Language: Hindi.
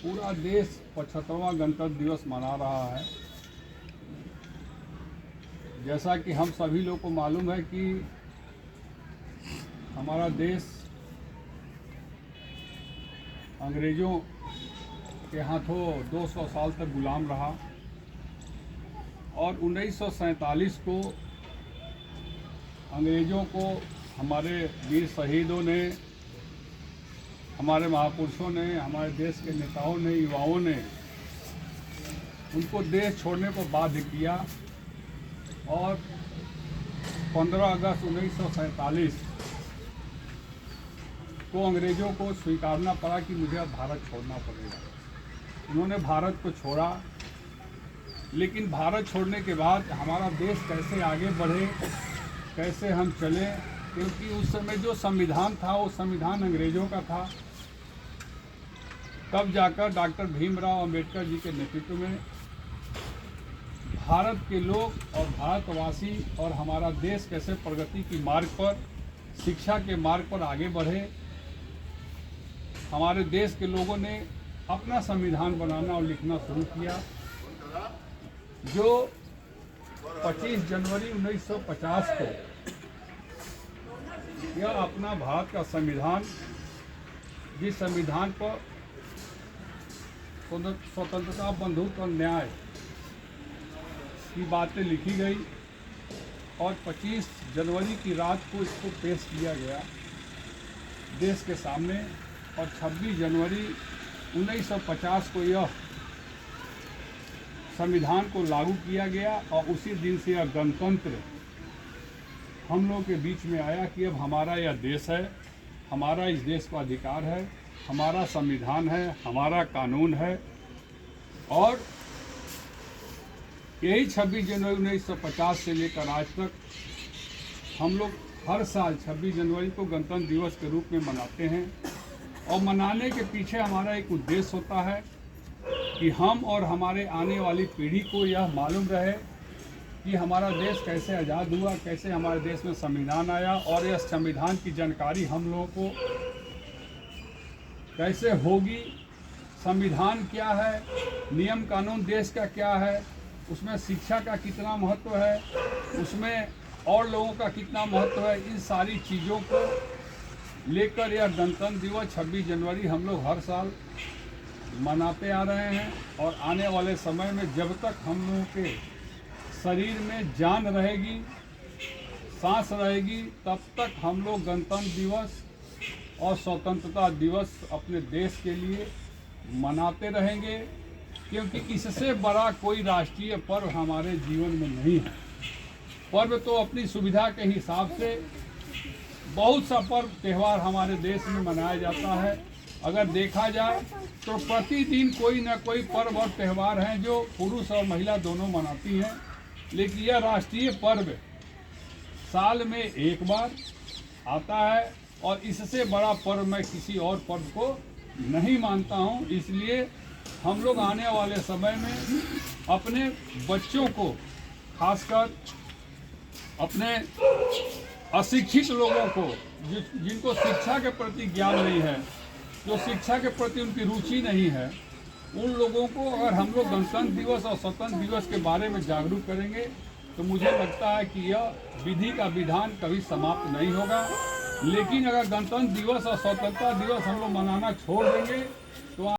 पूरा देश 75वां गणतंत्र दिवस मना रहा है। जैसा कि हम सभी लोग को मालूम है कि हमारा देश अंग्रेज़ों के हाथों 200 साल तक गुलाम रहा और 1947 को अंग्रेज़ों को हमारे वीर शहीदों ने, हमारे महापुरुषों ने, हमारे देश के नेताओं ने, युवाओं ने उनको देश छोड़ने को बाध्य किया और 15 अगस्त 1947 को अंग्रेज़ों को स्वीकारना पड़ा कि मुझे अब भारत छोड़ना पड़ेगा। उन्होंने भारत को छोड़ा, लेकिन भारत छोड़ने के बाद हमारा देश कैसे आगे बढ़े, कैसे हम चले, क्योंकि उस समय जो संविधान था वो संविधान अंग्रेज़ों का था। तब जाकर डॉक्टर भीमराव अंबेडकर जी के नेतृत्व में भारत के लोग और भारतवासी और हमारा देश कैसे प्रगति की मार्ग पर, शिक्षा के मार्ग पर आगे बढ़े। हमारे देश के लोगों ने अपना संविधान बनाना और लिखना शुरू किया, जो 25 जनवरी 1950 को यह अपना भारत का संविधान, जिस संविधान पर स्वतंत्रता, बंधुत्व और न्याय की बातें लिखी गई और 25 जनवरी की रात को इसको पेश किया गया देश के सामने और 26 जनवरी 1950 को यह संविधान को लागू किया गया और उसी दिन से यह गणतंत्र हम लोगों के बीच में आया कि अब हमारा यह देश है, हमारा इस देश का अधिकार है, हमारा संविधान है, हमारा कानून है। और यही 26 जनवरी 1950 से लेकर आज तक हम लोग हर साल 26 जनवरी को गणतंत्र दिवस के रूप में मनाते हैं। और मनाने के पीछे हमारा एक उद्देश्य होता है कि हम और हमारे आने वाली पीढ़ी को यह मालूम रहे कि हमारा देश कैसे आज़ाद हुआ, कैसे हमारे देश में संविधान आया और यह संविधान की जानकारी हम लोगों को कैसे होगी, संविधान क्या है, नियम कानून देश का क्या है, उसमें शिक्षा का कितना महत्व है, उसमें और लोगों का कितना महत्व है। इन सारी चीज़ों को लेकर यह गणतंत्र दिवस 26 जनवरी हम लोग हर साल मनाते आ रहे हैं। और आने वाले समय में जब तक हम लोगों के शरीर में जान रहेगी, सांस रहेगी, तब तक हम लोग गणतंत्र दिवस और स्वतंत्रता दिवस अपने देश के लिए मनाते रहेंगे, क्योंकि इससे बड़ा कोई राष्ट्रीय पर्व हमारे जीवन में नहीं है। पर्व तो अपनी सुविधा के हिसाब से बहुत सा पर्व त्यौहार हमारे देश में मनाया जाता है। अगर देखा जाए तो प्रतिदिन कोई ना कोई पर्व और त्यौहार हैं जो पुरुष और महिला दोनों मनाती हैं, लेकिन यह राष्ट्रीय पर्व साल में एक बार आता है और इससे बड़ा पर्व मैं किसी और पर्व को नहीं मानता हूं। इसलिए हम लोग आने वाले समय में अपने बच्चों को, खासकर अपने अशिक्षित लोगों को, जिनको शिक्षा के प्रति ज्ञान नहीं है, जो शिक्षा के प्रति उनकी रुचि नहीं है, उन लोगों को अगर हम लोग गणतंत्र दिवस और स्वतंत्र दिवस के बारे में जागरूक करेंगे तो मुझे लगता है कि यह विधि का विधान कभी समाप्त नहीं होगा। लेकिन अगर गणतंत्र दिवस और स्वतंत्रता दिवस हम लोग मनाना छोड़ देंगे